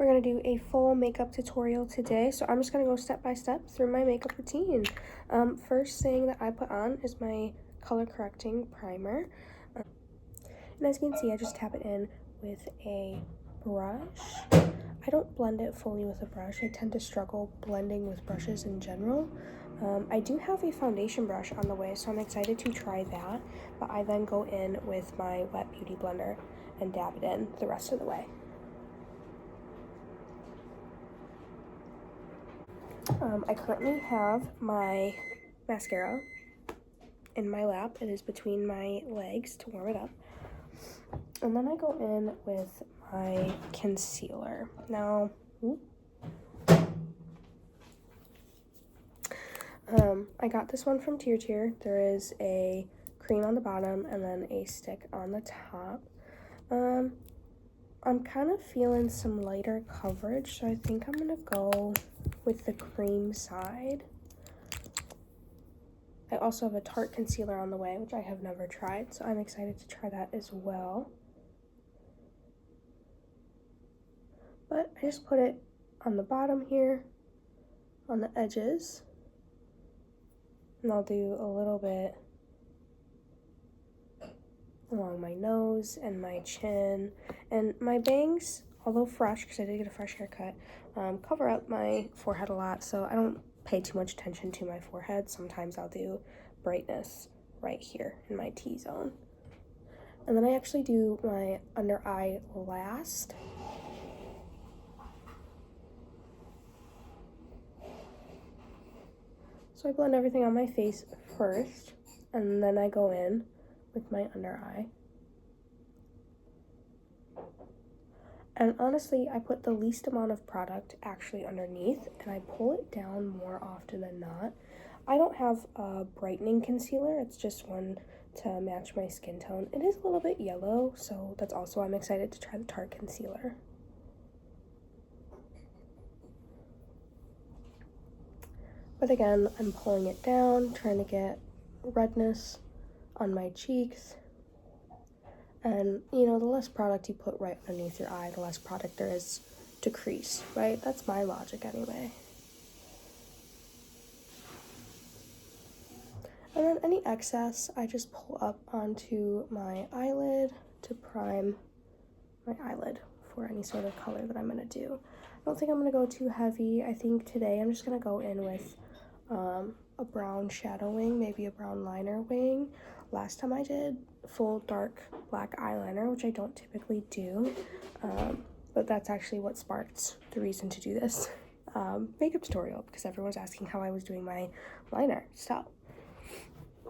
We're gonna do a full makeup tutorial today, so I'm just gonna go step by step through my makeup routine. First thing that I put on is my color correcting primer. And as you can see, I just tap it in with a brush. I don't blend it fully with a brush. I tend to struggle blending with brushes in general. I do have a foundation brush on the way, so I'm excited to try that. But I then go in with my wet beauty blender and dab it in the rest of the way. I currently have my mascara in my lap. It is between my legs to warm it up. And then I go in with my concealer. Now, I got this one from TierTier. There is a cream on the bottom and then a stick on the top. I'm kind of feeling some lighter coverage, so I think I'm gonna go with the cream side. I also have a Tarte concealer on the way, which I have never tried, so I'm excited to try that as well. But I just put it on the bottom here, on the edges, and I'll do a little bit along my nose and my chin. And my bangs, although fresh, because I did get a fresh haircut, cover up my forehead a lot, so I don't pay too much attention to my forehead. Sometimes I'll do brightness right here in my T-zone. And then I actually do my under eye last. So I blend everything on my face first, and then I go in with my under eye. And honestly, I put the least amount of product actually underneath, and I pull it down more often than not. I don't have a brightening concealer, it's just one to match my skin tone. It is a little bit yellow, so that's also why I'm excited to try the Tarte concealer. But again, I'm pulling it down, trying to get redness on my cheeks. And, you know, the less product you put right underneath your eye, the less product there is to crease, right? That's my logic anyway. And then any excess, I just pull up onto my eyelid to prime my eyelid for any sort of color that I'm gonna do. I don't think I'm gonna go too heavy. I think today I'm just gonna go in with a brown shadow wing, maybe a brown liner wing. Last time I did full dark black eyeliner, which I don't typically do, but that's actually what sparked the reason to do this makeup tutorial, because everyone's asking how I was doing my liner. Stop.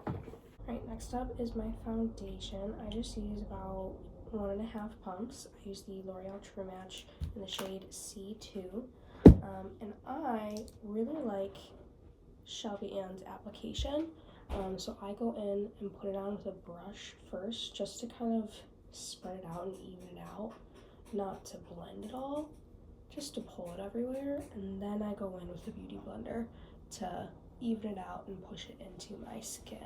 Alright, next up is my foundation. I just use about 1.5 pumps. I use the L'Oreal True Match in the shade C2. And I really like Shelby Ann's application. So I go in and put it on with a brush first, just to kind of spread it out and even it out. Not to blend it all, just to pull it everywhere. And then I go in with the Beauty Blender to even it out and push it into my skin.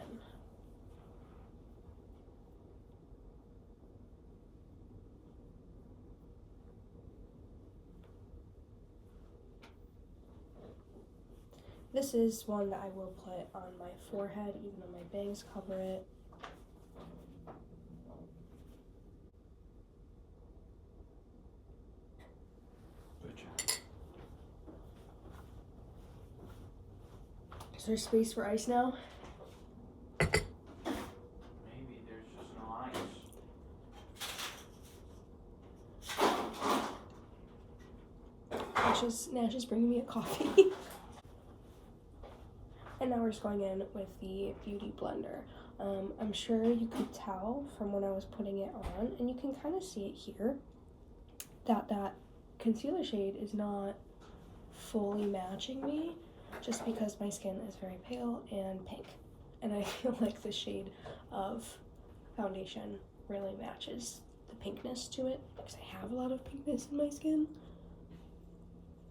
This is one that I will put on my forehead, even though my bangs cover it. Good job. Is there space for ice now? Maybe there's just no ice. Nash is bringing me a coffee. And now we're just going in with the Beauty Blender. I'm sure you could tell from when I was putting it on, and you can kind of see it here, that concealer shade is not fully matching me, just because my skin is very pale and pink. And I feel like the shade of foundation really matches the pinkness to it, because I have a lot of pinkness in my skin.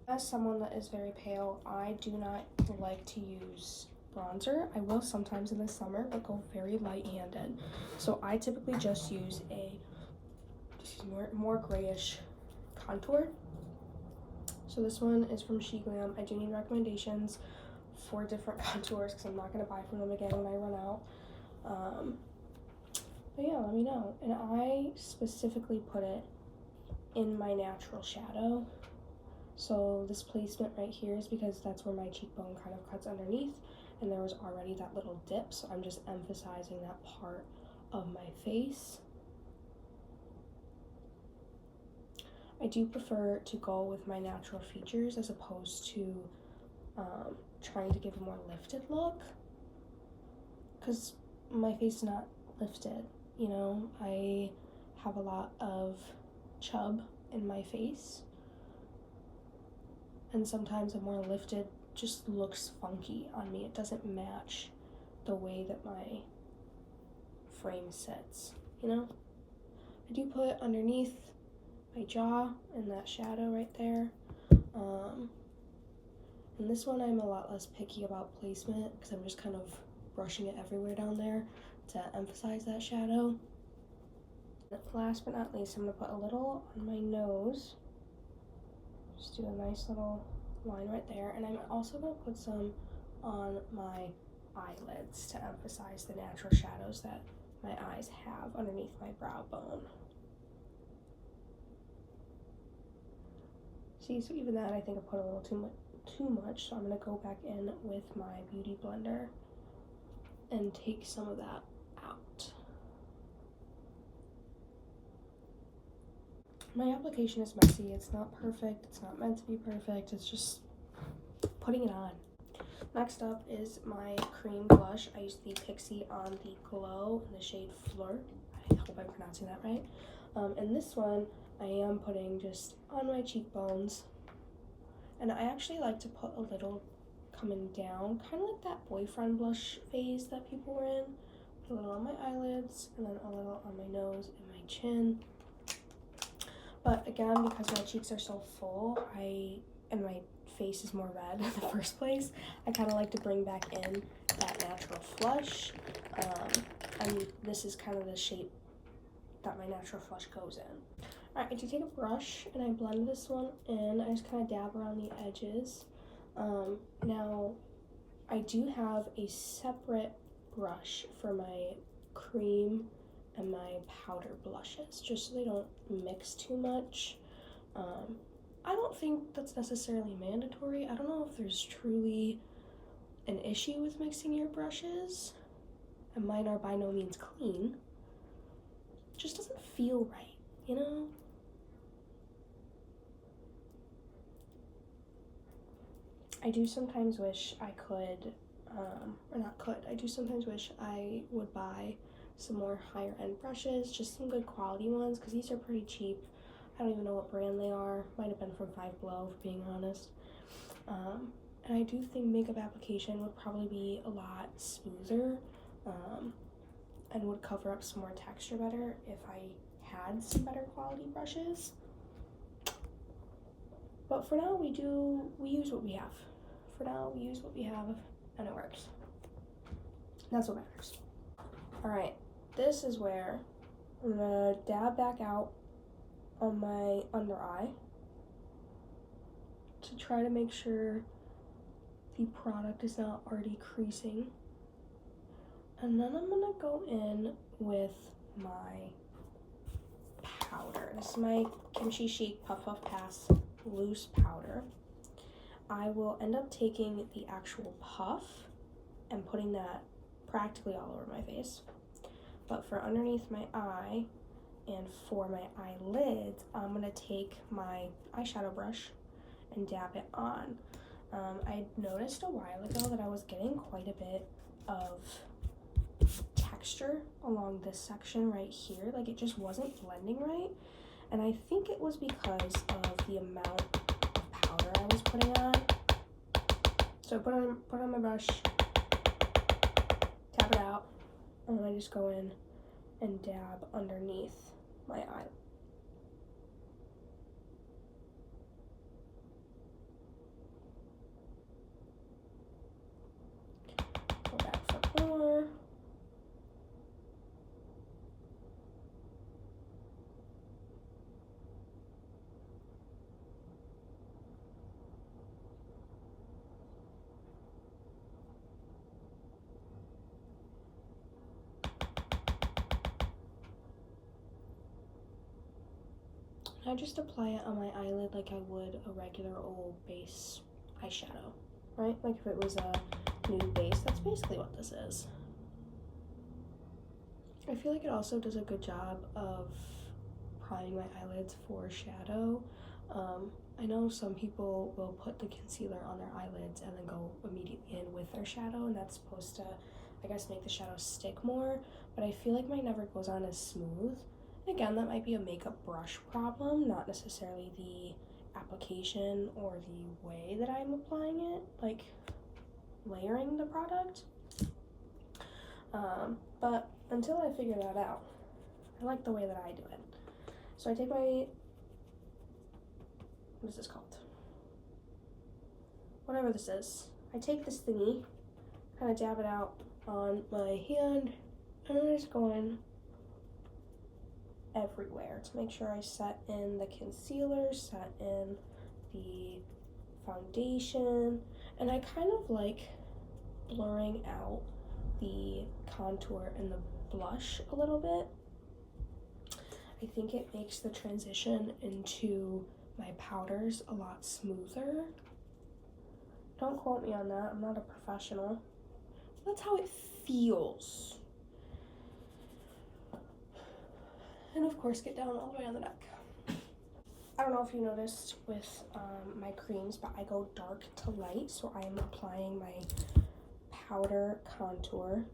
As someone that is very pale, I do not like to use bronzer. I will sometimes in the summer, but go very light-handed. So I typically just use a more grayish contour So this one is from SheGlam. I do need recommendations for different contours because I'm not going to buy from them again when I run out. But yeah, let me know. And I specifically put it in my natural shadow. So this placement right here is because that's where my cheekbone kind of cuts underneath, and there was already that little dip, so I'm just emphasizing that part of my face. I do prefer to go with my natural features as opposed to trying to give a more lifted look, because my face is not lifted, you know. I have a lot of chub in my face, and sometimes a more lifted just looks funky on me. It doesn't match the way that my frame sits, you know. I do put underneath my jaw in that shadow right there. And this one I'm a lot less picky about placement because I'm just kind of brushing it everywhere down there to emphasize that shadow. Last but not least, I'm going to put a little on my nose. Just do a nice little line right there. And I'm also going to put some on my eyelids to emphasize the natural shadows that my eyes have underneath my brow bone. See, so even that I think I put a little too much, so I'm going to go back in with my Beauty Blender and take some of that out. My application is messy. It's not perfect. It's not meant to be perfect. It's just putting it on. Next up is my cream blush. I use the Pixi on the Glow in the shade Fleur. I hope I'm pronouncing that right. And this one I am putting just on my cheekbones. And I actually like to put a little coming down, kind of like that boyfriend blush phase that people were in. Put a little on my eyelids, and then a little on my nose and my chin. But again, because my cheeks are so full, and my face is more red in the first place, I kind of like to bring back in that natural flush. And this is kind of the shape that my natural flush goes in. Alright, I do take a brush and I blend this one in. I just kind of dab around the edges. Now, I do have a separate brush for my cream and my powder blushes, just so they don't mix too much. I don't think that's necessarily mandatory. I don't know if there's truly an issue with mixing your brushes, and mine are by no means clean. It just doesn't feel right, you know? I do sometimes wish I could, I do sometimes wish I would buy some more higher end brushes, just some good quality ones, because these are pretty cheap. I don't even know what brand they are. Might have been from Five Below, for being honest. And I do think makeup application would probably be a lot smoother, and would cover up some more texture better if I had some better quality brushes. But for now, we use what we have. For now, we use what we have, and it works. That's what matters. Alright, this is where I'm gonna dab back out on my under eye to try to make sure the product is not already creasing. And then I'm gonna go in with my powder. This is my Kimchi Chic Puff Puff Pass loose powder. I will end up taking the actual puff and putting that practically all over my face. But for underneath my eye and for my eyelids, I'm gonna take my eyeshadow brush and dab it on. I noticed a while ago that I was getting quite a bit of texture along this section right here. Like, it just wasn't blending right. And I think it was because of the amount of powder I was putting on. So put on my brush, tap it out, and then I just go in and dab underneath my eye. Go back for more. I just apply it on my eyelid like I would a regular old base eyeshadow, right? Like if it was a nude base, that's basically what this is. I feel like it also does a good job of priming my eyelids for shadow. I know some people will put the concealer on their eyelids and then go immediately in with their shadow, and that's supposed to, I guess, make the shadow stick more, but I feel like mine never goes on as smooth. Again, that might be a makeup brush problem, not necessarily the application or the way that I'm applying it, like layering the product. But until I figure that out, I like the way that I do it. So I take my, what is this called? Whatever this is. I take this thingy, kind of dab it out on my hand, and I just go in everywhere to make sure I set in the concealer, set in the foundation, and I kind of like blurring out the contour and the blush a little bit. I think it makes the transition into my powders a lot smoother. Don't quote me on that, I'm not a professional. That's how it feels. And of course, get down all the way on the neck. I don't know if you noticed with my creams, but I go dark to light, so I'm applying my powder contour.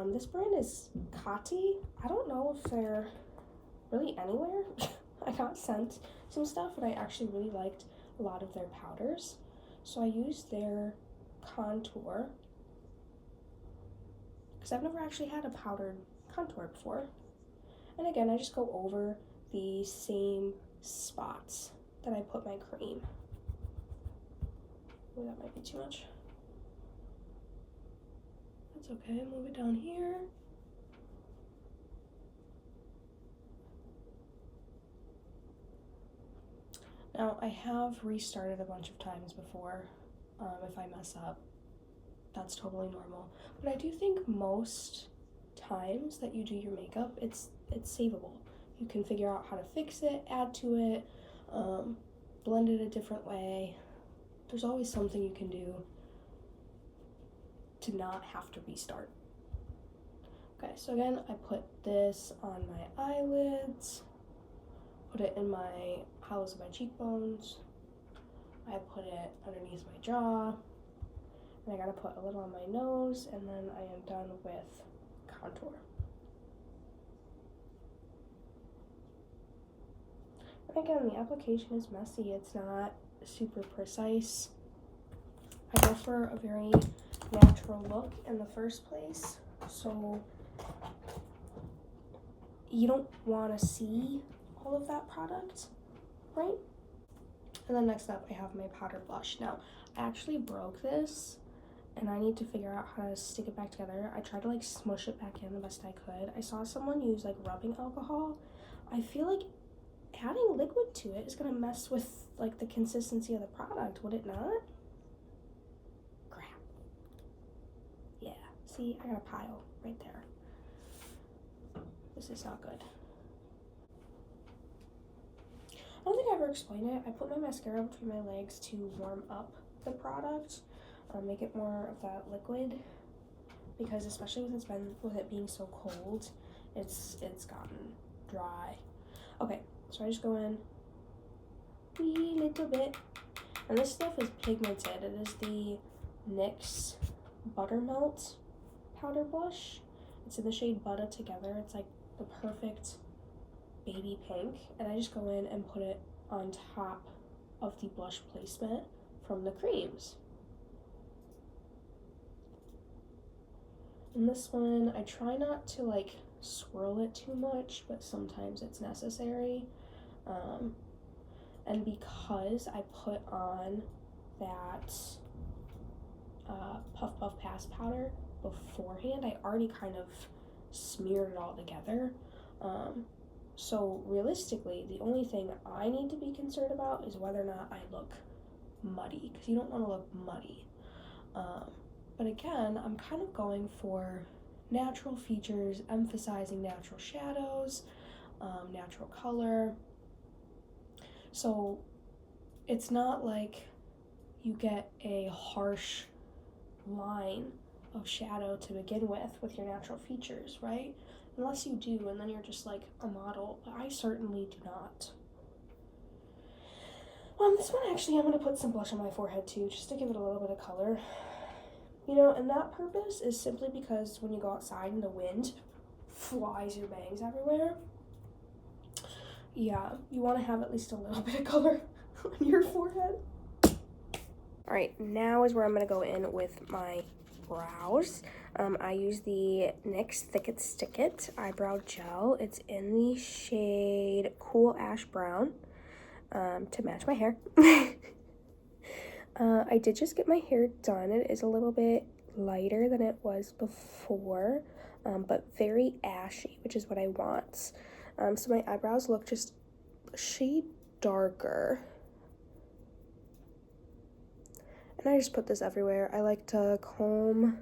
This brand is Coty. I don't know if they're really anywhere. I got sent some stuff and I actually really liked a lot of their powders. So I used their contour because I've never actually had a powdered contour before. And again, I just go over the same spots that I put my cream. Oh, that might be too much. That's okay, move it down here. Now, I have restarted a bunch of times before. If I mess up, that's totally normal. But I do think most times that you do your makeup, it's savable. You can figure out how to fix it, add to it, blend it a different way. There's always something you can do to not have to restart. Okay, so again, I put this on my eyelids, put it in my hollows of my cheekbones, I put it underneath my jaw, and I gotta put a little on my nose, and then I am done with contour. And again, the application is messy, it's not super precise. I go for a very natural look in the first place, so you don't want to see all of that product, right? And then next up, I have my powder blush. Now, I actually broke this, and I need to figure out how to stick it back together. I tried to like smush it back in the best I could. I saw someone use like rubbing alcohol. I feel like adding liquid to it is gonna mess with like the consistency of the product, would it not? Crap. Yeah, see, I got a pile right there. This is not good. I don't think I ever explained it. I put my mascara between my legs to warm up the product, make it more of that liquid, because especially with it being so cold, it's gotten dry. Okay, so I just go in wee little bit, and this stuff is pigmented. It is the NYX Buttermelt powder blush. It's in the shade Butter Together. It's like the perfect baby pink, and I just go in and put it on top of the blush placement from the creams. And this one, I try not to like swirl it too much, but sometimes it's necessary. And because I put on that Puff Puff Pass powder beforehand, I already kind of smeared it all together. So realistically, the only thing I need to be concerned about is whether or not I look muddy, because you don't want to look muddy. But again, I'm kind of going for natural features, emphasizing natural shadows, natural color. So it's not like you get a harsh line of shadow to begin with your natural features, right? Unless you do, and then you're just like a model. I certainly do not. This one actually, I'm going to put some blush on my forehead too, just to give it a little bit of color. You know, and that purpose is simply because when you go outside and the wind flies your bangs everywhere, yeah, you want to have at least a little bit of color on your forehead. All right, now is where I'm going to go in with my brows. I use the NYX Thick It Stick It eyebrow gel. It's in the shade Cool Ash Brown to match my hair. I did just get my hair done. It is a little bit lighter than it was before, but very ashy, which is what I want. So my eyebrows look just a shade darker. And I just put this everywhere. I like to comb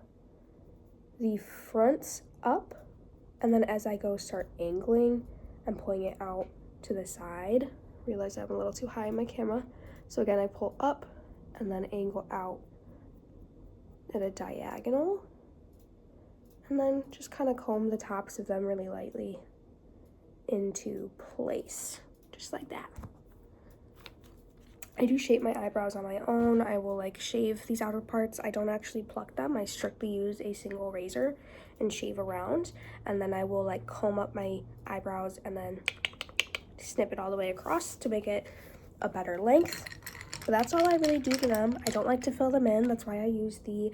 the fronts up, and then as I go start angling and pulling it out to the side. Realize I'm a little too high in my camera. So again, I pull up and then angle out at a diagonal, and then just kind of comb the tops of them really lightly into place, just like that. I do shape my eyebrows on my own. I will like shave these outer parts. I don't actually pluck them. I strictly use a single razor and shave around, and then I will like comb up my eyebrows and then snip it all the way across to make it a better length. But that's all I really do to them. I don't like to fill them in. That's why I use the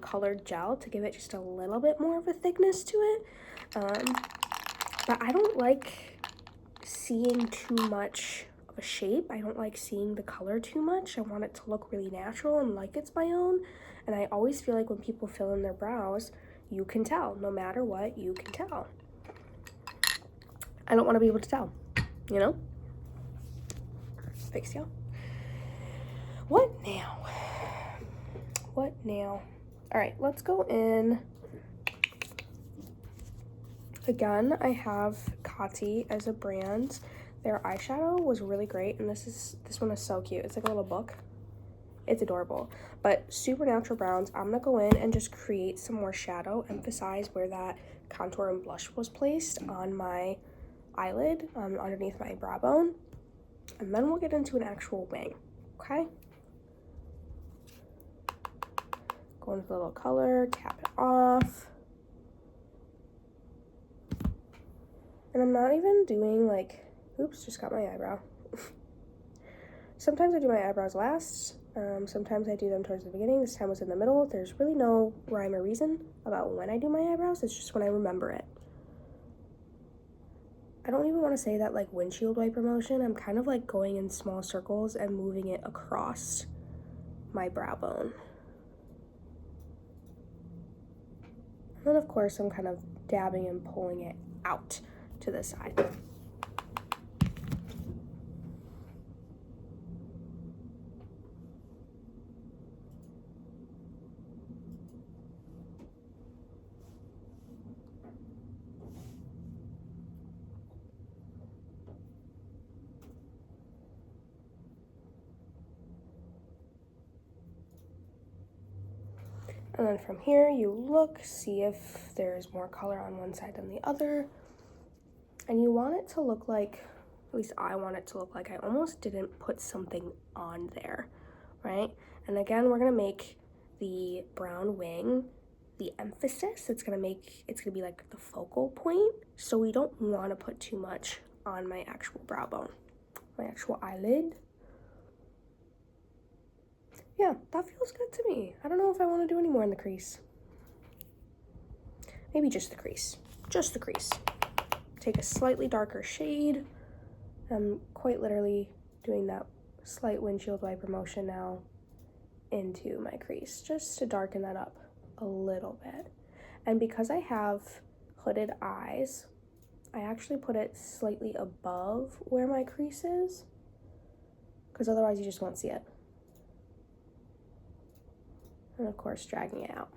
colored gel to give it just a little bit more of a thickness to it. But I don't like seeing too much of a shape. I don't like seeing the color too much. I want it to look really natural and like it's my own. And I always feel like when people fill in their brows, you can tell. No matter what, you can tell. I don't want to be able to tell, you know? Fix y'all. What now? What now? All right, let's go in. Again, I have Coty as a brand. Their eyeshadow was really great, and this one is so cute. It's like a little book. It's adorable. But super natural browns. I'm gonna go in and just create some more shadow, emphasize where that contour and blush was placed on my eyelid, underneath my brow bone, and then we'll get into an actual wing. Okay. Go in with a little color, tap it off. And I'm not even doing like, oops, just got my eyebrow. Sometimes I do my eyebrows last. Sometimes I do them towards the beginning. This time was in the middle. There's really no rhyme or reason about when I do my eyebrows. It's just when I remember it. I don't even want to say that like windshield wiper motion. I'm kind of like going in small circles and moving it across my brow bone. And then of course I'm kind of dabbing and pulling it out to the side. And then from here, you look, see if there's more color on one side than the other. And you want it to look like, at least I want it to look like I almost didn't put something on there, right? And again, we're gonna make the brown wing the emphasis. It's gonna be like the focal point. So we don't wanna put too much on my actual brow bone, my actual eyelid. Yeah, that feels good to me. I don't know if I want to do any more in the crease. Maybe just the crease. Just the crease. Take a slightly darker shade. I'm quite literally doing that slight windshield wiper motion now into my crease, just to darken that up a little bit. And because I have hooded eyes, I actually put it slightly above where my crease is, because otherwise you just won't see it. And of course, dragging it out.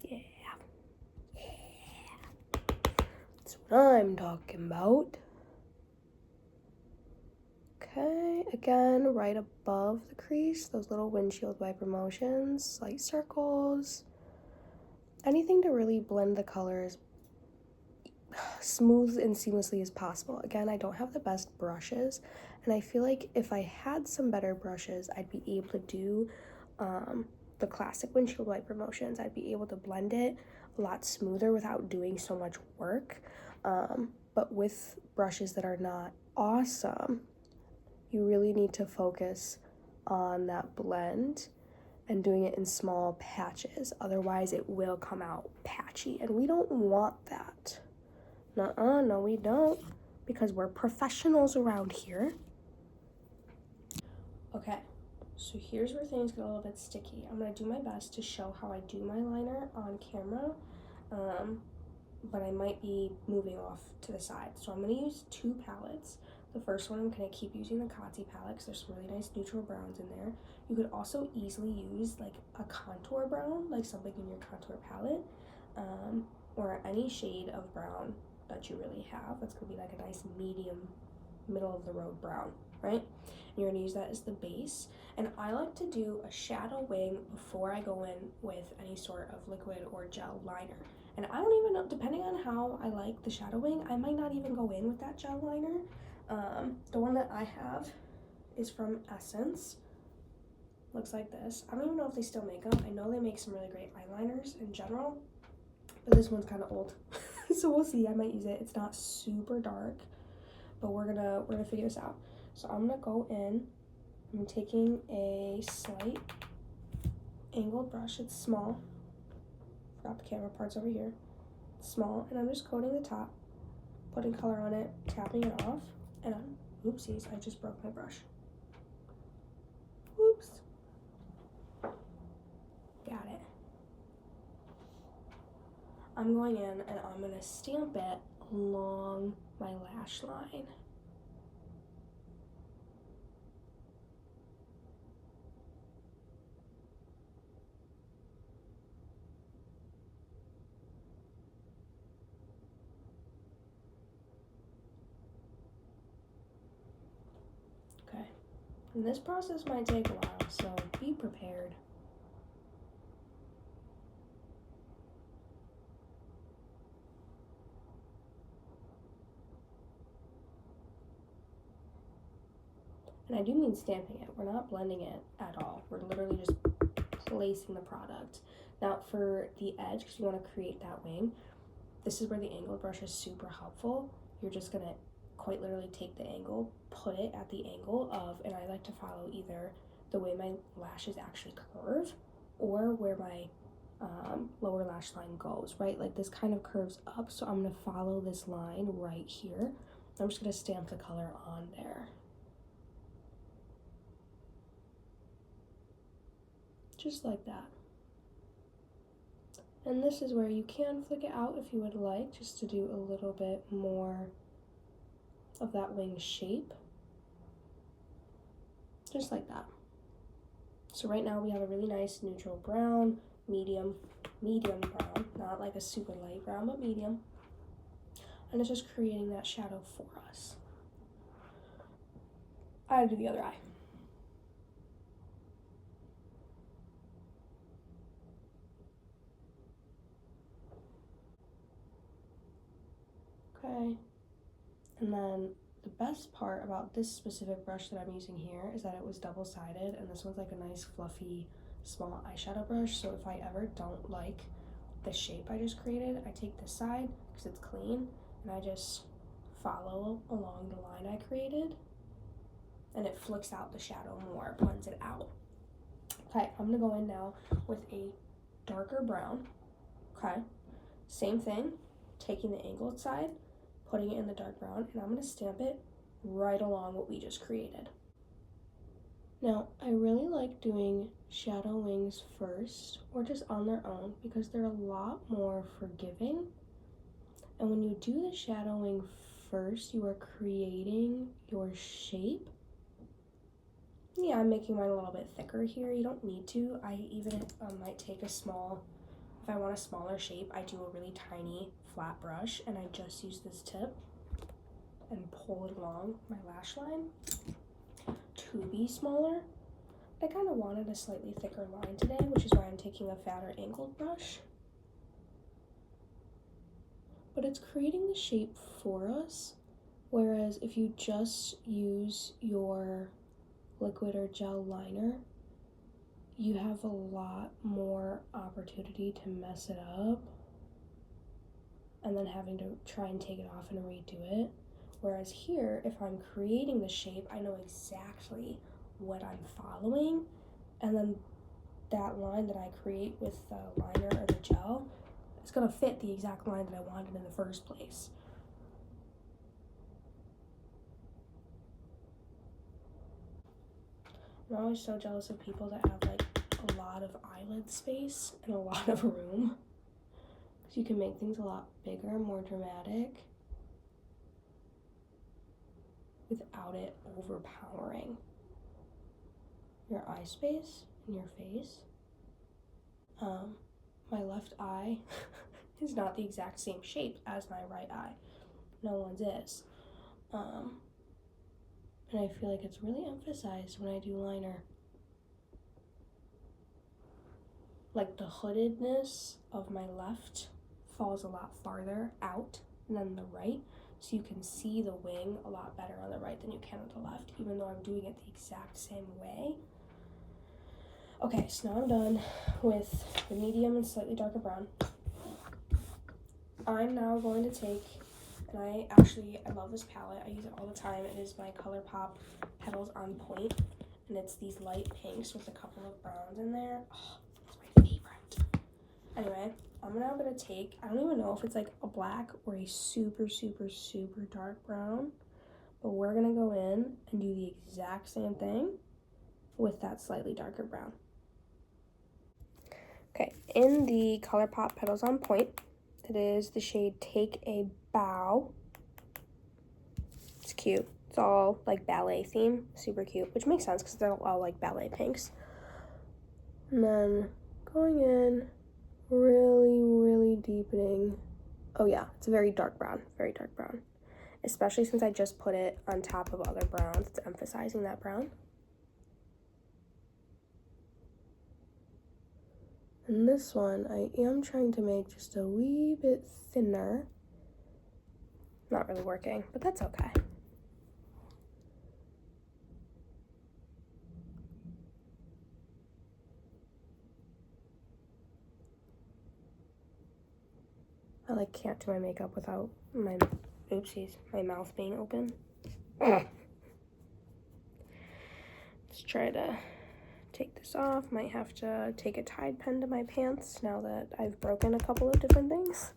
Yeah. Yeah. That's what I'm talking about. Okay, again, right above the crease, those little windshield wiper motions, slight circles, anything to really blend the colors smooth and seamlessly as possible. Again, I don't have the best brushes, and I feel like if I had some better brushes, I'd be able to do the classic windshield wiper motions. I'd be able to blend it a lot smoother without doing so much work. But with brushes that are not awesome, you really need to focus on that blend and doing it in small patches. Otherwise, it will come out patchy, and we don't want that. Nuh-uh, no we don't, because we're professionals around here. Okay, so here's where things get a little bit sticky. I'm gonna do my best to show how I do my liner on camera, but I might be moving off to the side. So I'm gonna use 2 palettes. The first one I'm gonna keep using the Kati palette because there's some really nice neutral browns in there. You could also easily use like a contour brown, like something in your contour palette, or any shade of brown that you really have. That's gonna be like a nice medium, middle of the road brown, right? And you're gonna use that as the base. And I like to do a shadow wing before I go in with any sort of liquid or gel liner. And I don't even know, depending on how I like the shadow wing, I might not even go in with that gel liner. The one that I have is from Essence. Looks like this. I don't even know if they still make them. I know they make some really great eyeliners in general, but this one's kind of old. So we'll see. I might use it. It's not super dark, but we're gonna figure this out. So I'm gonna go in. I'm taking a slight angled brush. It's small. Forgot the camera parts over here. It's small, and I'm just coating the top, putting color on it, tapping it off, and oopsies, I just broke my brush. Whoops. Got it. I'm going in and I'm gonna stamp it along my lash line. Okay, and this process might take a while, so be prepared. And I do mean stamping it. We're not blending it at all. We're literally just placing the product. Now for the edge, because you want to create that wing, this is where the angled brush is super helpful. You're just gonna quite literally take the angle, put it at the angle of, and I like to follow either the way my lashes actually curve or where my lower lash line goes, right? Like this kind of curves up, so I'm gonna follow this line right here. I'm just gonna stamp the color on there. Just like that. And this is where you can flick it out if you would like, just to do a little bit more of that wing shape. Just like that. So right now we have a really nice neutral brown, medium brown, not like a super light brown, but medium. And it's just creating that shadow for us. I do the other eye. Okay, and then the best part about this specific brush that I'm using here is that it was double-sided, and this one's like a nice fluffy small eyeshadow brush. So if I ever don't like the shape I just created, I take this side because it's clean and I just follow along the line I created, and it flicks out the shadow more, blends it out. Okay, I'm gonna go in now with a darker brown. Okay, same thing, taking the angled side, putting it in the dark brown, and I'm gonna stamp it right along what we just created. Now, I really like doing shadow wings first, or just on their own, because they're a lot more forgiving. And when you do the shadow wing first, you are creating your shape. Yeah, I'm making mine a little bit thicker here. You don't need to. I even might take a small, if I want a smaller shape, I do a really tiny flat brush and I just use this tip and pull it along my lash line. be smaller. I kind of wanted a slightly thicker line today, which is why I'm taking a fatter angled brush. But it's creating the shape for us, whereas if you just use your liquid or gel liner, you have a lot more opportunity to mess it up and then having to try and take it off and redo it. Whereas here, if I'm creating the shape, I know exactly what I'm following, and then that line that I create with the liner or the gel, it's gonna fit the exact line that I wanted in the first place. I'm always so jealous of people that have like a lot of eyelid space and a lot of room, because you can make things a lot bigger, more dramatic, without it overpowering your eye space in your face. My left eye is not the exact same shape as my right eye. No one's is. And I feel like it's really emphasized when I do liner. Like the hoodedness of my left falls a lot farther out than the right, so you can see the wing a lot better on the right than you can on the left, even though I'm doing it the exact same way. Okay, so now I'm done with the medium and slightly darker brown. I'm now going to take, and I love this palette. I use it all the time. It is my ColourPop Petals on Point, and it's these light pinks with a couple of browns in there. Oh, it's my favorite. Anyway, I'm now gonna take, I don't even know if it's like a black or a super, super, super dark brown, but we're gonna go in and do the exact same thing with that slightly darker brown. Okay, in the ColourPop Petals on Point, it is the shade Take a Bow. It's cute. It's all like ballet theme, super cute, which makes sense because they're all like ballet pinks. And then going in, really, really deepening. Oh yeah, it's a very dark brown, especially since I just put it on top of other browns. It's emphasizing that brown. And this one, I am trying to make just a wee bit thinner. Not really working, but that's okay. I like can't do my makeup without my, oopsies, my mouth being open. Let's try to take this off. Might have to take a Tide pen to my pants now that I've broken a couple of different things.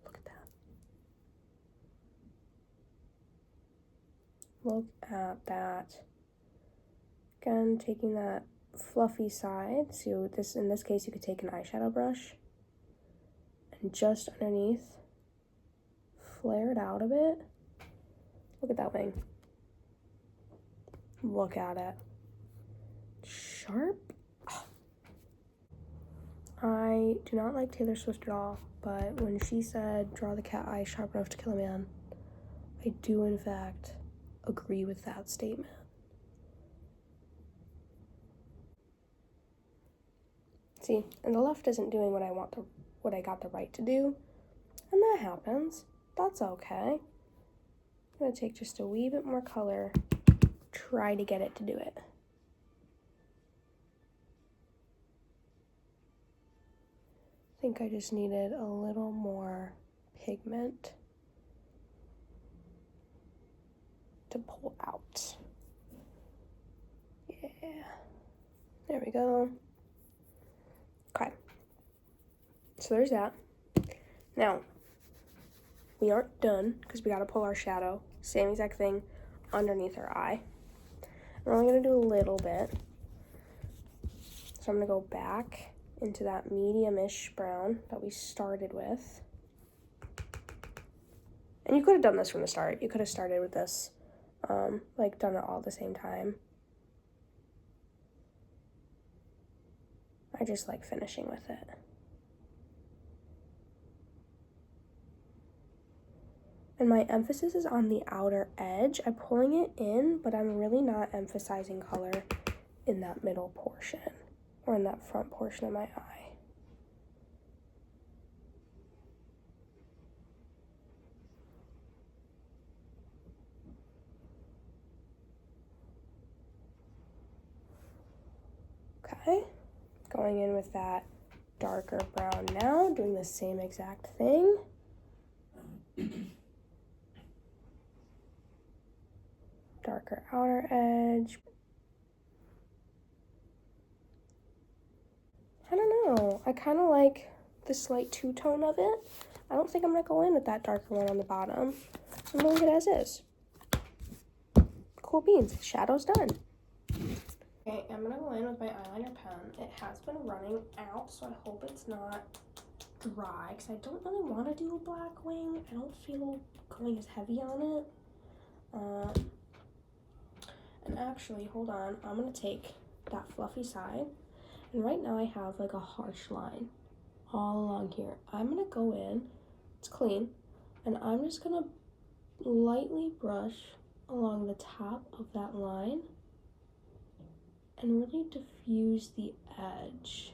Look at that. Look at that. Again, taking that fluffy side. So this, in this case, you could take an eyeshadow brush and just underneath, flare it out a bit. Look at that wing. Look at it. Sharp. Oh. I do not like Taylor Swift at all, but when she said, draw the cat eye sharp enough to kill a man, I do in fact agree with that statement. See, and the left isn't doing what what I got the right to do, and that happens. That's okay. I'm gonna take just a wee bit more color, try to get it to do it. I think I just needed a little more pigment to pull out. Yeah, there we go. Okay, so there's that. Now, we aren't done because we gotta pull our shadow. Same exact thing underneath our eye. We're only gonna do a little bit. So I'm gonna go back into that medium-ish brown that we started with. And you could have done this from the start. You could have started with this, like done it all at the same time. I just like finishing with it. And my emphasis is on the outer edge. I'm pulling it in, but I'm really not emphasizing color in that middle portion or in that front portion of my eye. Okay, going in with that darker brown now, doing the same exact thing. Darker outer edge. I don't know, I kind of like the slight two-tone of it. I don't think I'm going to go in with that darker one on the bottom. I'm going to leave it as is. Cool beans, shadow's done. Okay, I'm going to go in with my eyeliner pen. It has been running out, so I hope it's not dry, because I don't really want to do a black wing. I don't feel going as heavy on it. And actually, hold on, I'm going to take that fluffy side, and right now I have like a harsh line all along here. I'm going to go in, it's clean, and I'm just going to lightly brush along the top of that line and really diffuse the edge.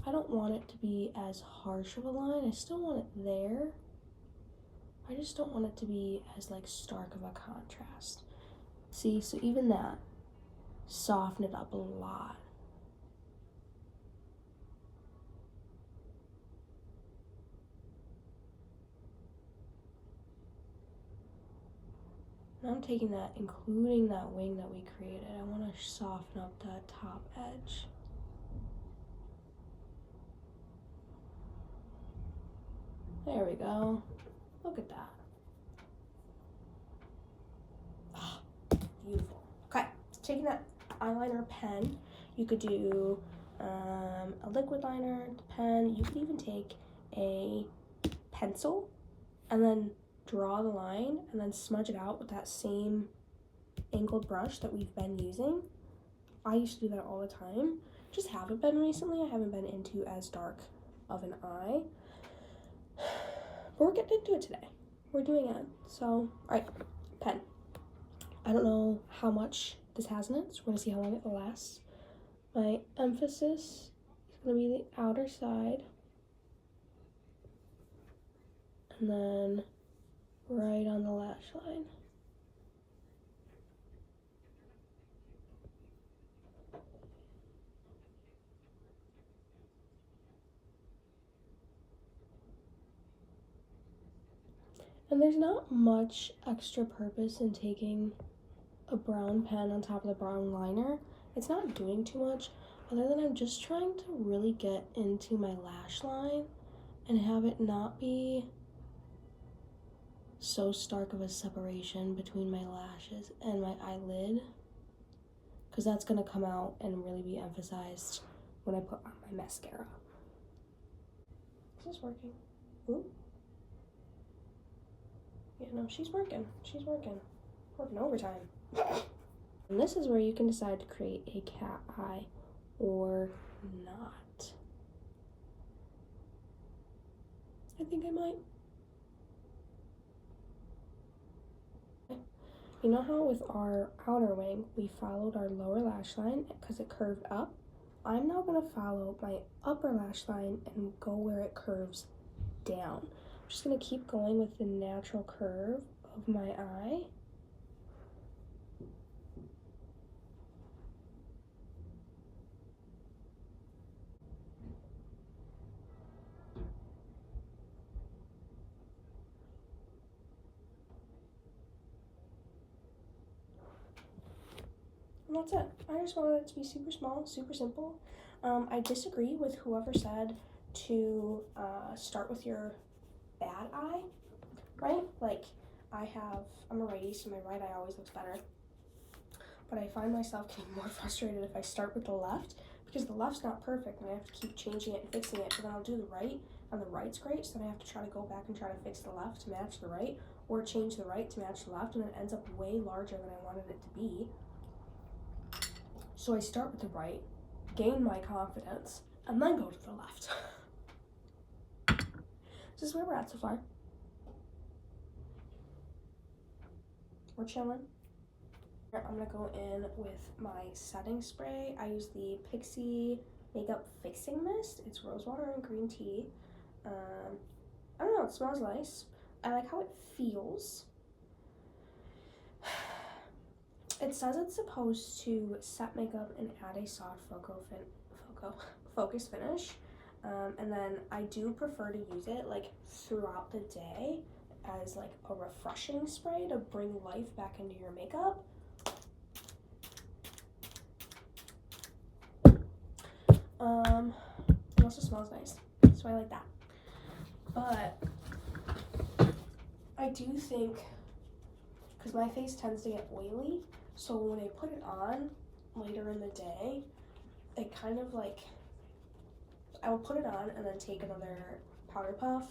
I don't want it to be as harsh of a line. I still want it there. I just don't want it to be as like stark of a contrast. See, so even that, soften it up a lot. Now I'm taking that, including that wing that we created. I want to soften up that top edge. There we go. Look at that. Oh, beautiful. Okay, so taking that eyeliner pen, you could do a liquid liner pen. You could even take a pencil and then draw the line and then smudge it out with that same angled brush that we've been using. I used to do that all the time. Just haven't been recently. I haven't been into as dark of an eye. But we're getting into it today. We're doing it. So, all right, pen. I don't know how much this has in it, so we're gonna see how long it lasts. My emphasis is gonna be the outer side. And then right on the lash line. And there's not much extra purpose in taking a brown pen on top of the brown liner. It's not doing too much, other than I'm just trying to really get into my lash line and have it not be so stark of a separation between my lashes and my eyelid, because that's going to come out and really be emphasized when I put on my mascara. Is this working? Ooh. Yeah, no, she's working. She's working. Working overtime. And this is where you can decide to create a cat eye or not. I think I might. You know how with our outer wing, we followed our lower lash line because it curved up? I'm now going to follow my upper lash line and go where it curves down. I'm just going to keep going with the natural curve of my eye. And that's it. I just wanted it to be super small, super simple. I disagree with whoever said to start with your bad eye, right? Like, I'm a righty, so my right eye always looks better. But I find myself getting more frustrated if I start with the left, because the left's not perfect and I have to keep changing it and fixing it. But then I'll do the right, and the right's great, so then I have to try to go back and try to fix the left to match the right, or change the right to match the left, and then it ends up way larger than I wanted it to be. So I start with the right, gain my confidence, and then go to the left. This is where we're at so far. We're chilling. I'm gonna go in with my setting spray. I use the Pixi Makeup Fixing Mist. It's rose water and green tea. I don't know, it smells nice. I like how it feels. It says it's supposed to set makeup and add a soft focus finish. And then I do prefer to use it like throughout the day as like a refreshing spray to bring life back into your makeup. It also smells nice, so I like that. But I do think, because my face tends to get oily, so when I put it on later in the day, it kind of like, I will put it on and then take another powder puff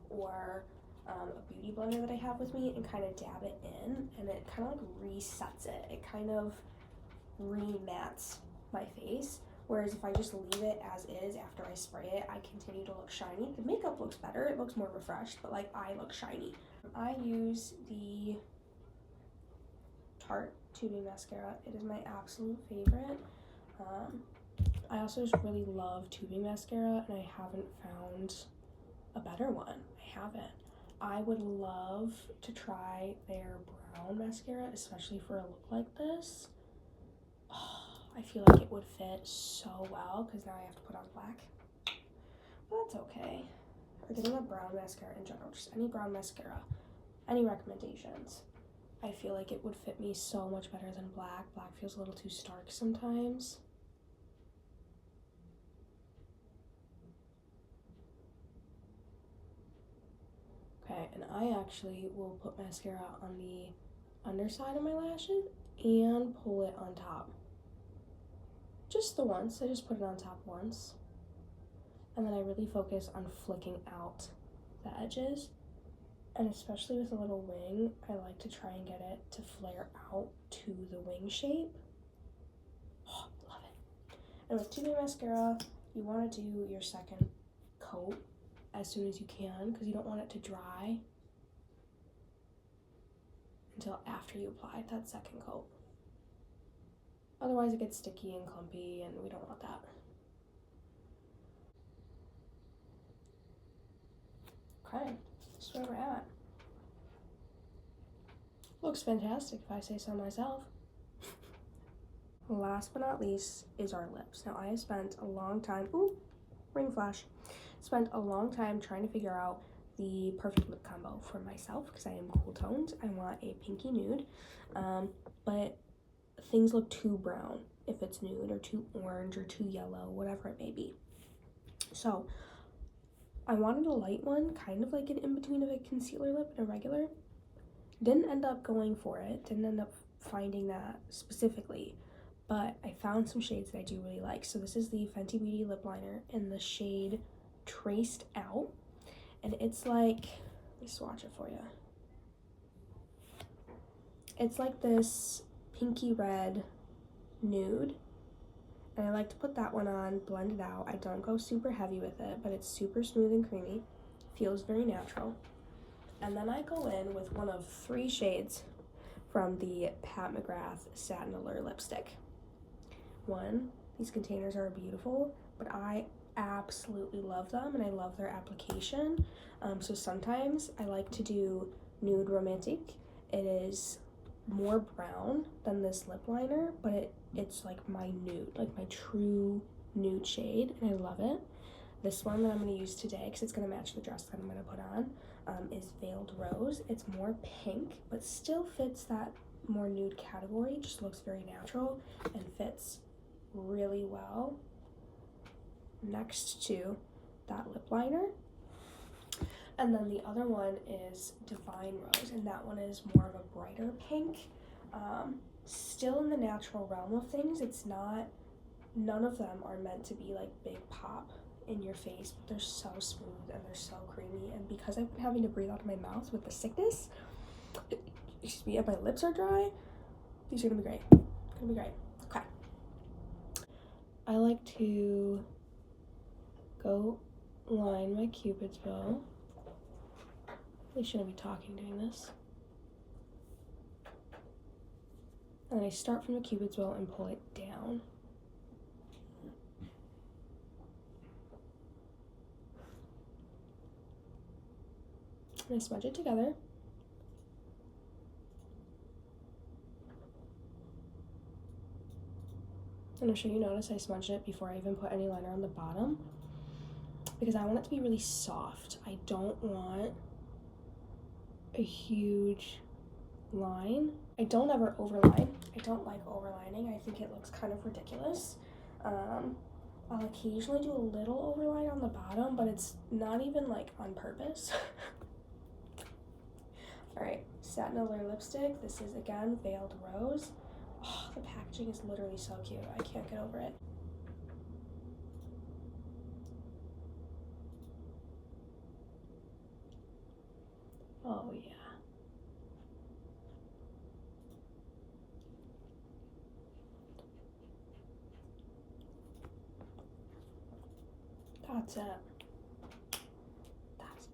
or a beauty blender that I have with me and kind of dab it in, and it kind of like resets it. It kind of remats my face. Whereas if I just leave it as is after I spray it, I continue to look shiny. The makeup looks better, it looks more refreshed, but like I look shiny. I use the Tarte Tubing Mascara. It is my absolute favorite. I also just really love tubing mascara, and I haven't found a better one. I haven't. I would love to try their brown mascara, especially for a look like this. Oh, I feel like it would fit so well because now I have to put on black. But that's okay. Or getting a brown mascara in general, just any brown mascara. Any recommendations? I feel like it would fit me so much better than black. Black feels a little too stark sometimes. Okay, and I actually will put mascara on the underside of my lashes and pull it on top. Just the once, I just put it on top once. And then I really focus on flicking out the edges. And especially with a little wing, I like to try and get it to flare out to the wing shape. Oh, love it. And with tubing mascara, you want to do your second coat as soon as you can because you don't want it to dry until after you apply that second coat. Otherwise it gets sticky and clumpy and we don't want that. Okay, that's where we're at. Looks fantastic if I say so myself. Last but not least is our lips. Now I have spent a long time, ooh, ring flash. Spent a long time trying to figure out the perfect lip combo for myself because I am cool toned. I want a pinky nude, but things look too brown if it's nude, or too orange, or too yellow, whatever it may be. So I wanted a light one, kind of like an in-between of a concealer lip and a regular. Didn't end up going for it, didn't end up finding that specifically, but I found some shades that I do really like. So this is the Fenty Beauty lip liner in the shade Traced Out, and it's like, let me swatch it for you. It's like this pinky red nude, and I like to put that one on, blend it out. I don't go super heavy with it, but it's super smooth and creamy, feels very natural. And then I go in with one of 3 shades from the Pat McGrath Satin Allure lipstick. One, these containers are beautiful, but I absolutely love them and I love their application. So sometimes I like to do Nude Romantic. It is more brown than this lip liner, but it's like my nude, like my true nude shade, and I love it. This one that I'm going to use today, because it's going to match the dress that I'm going to put on, is Veiled Rose. It's more pink, but still fits that more nude category. Just looks very natural and fits really well next to that lip liner. And then the other one is Divine Rose, and that one is more of a brighter pink. Still in the natural realm of things. It's not, none of them are meant to be like big pop in your face, but they're so smooth and they're so creamy. And because I've been having to breathe out of my mouth with the sickness, excuse me, and my lips are dry, these are gonna be great. Gonna be great. Okay. I like to go line my Cupid's bow. I shouldn't be talking doing this. And then I start from the Cupid's bow and pull it down. And I smudge it together. And I'm sure you notice I smudged it before I even put any liner on the bottom, because I want it to be really soft. I don't want a huge line. I don't ever overline. I don't like overlining. I think it looks kind of ridiculous. I'll occasionally do a little overline on the bottom, but it's not even like on purpose. Alright, Satin Allure lipstick. This is again Veiled Rose. Oh, the packaging is literally so cute. I can't get over it. Oh yeah. That's it. That's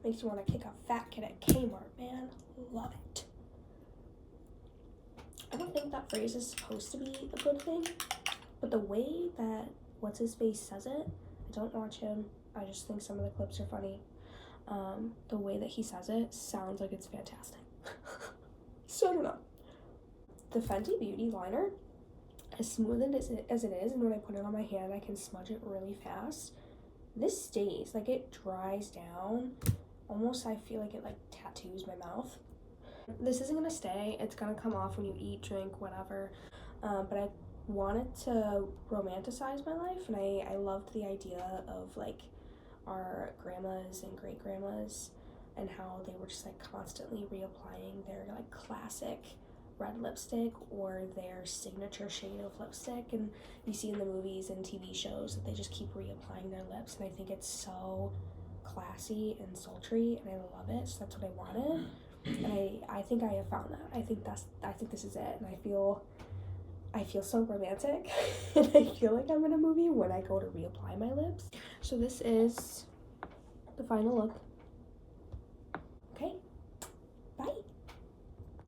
makes you want to kick a fat kid at Kmart, man. Love it. I don't think that phrase is supposed to be a good thing, but the way that What's-His-Face says it, I don't watch him, I just think some of the clips are funny. The way that he says it sounds like it's fantastic. So I don't know. The Fenty Beauty liner, as smooth as it is, and when I put it on my hand, I can smudge it really fast. This stays, like it dries down. Almost I feel like it like tattoos my mouth. This isn't gonna stay, it's gonna come off when you eat, drink, whatever. But I wanted to romanticize my life, and I loved the idea of like our grandmas and great grandmas and how they were just like constantly reapplying their like classic red lipstick or their signature shade of lipstick, and you see in the movies and TV shows that they just keep reapplying their lips, and I think it's so classy and sultry, and I love it. So that's what I wanted, and I think I have found that. I think this is it, and I feel so romantic and I feel like I'm in a movie when I go to reapply my lips. So this is the final look.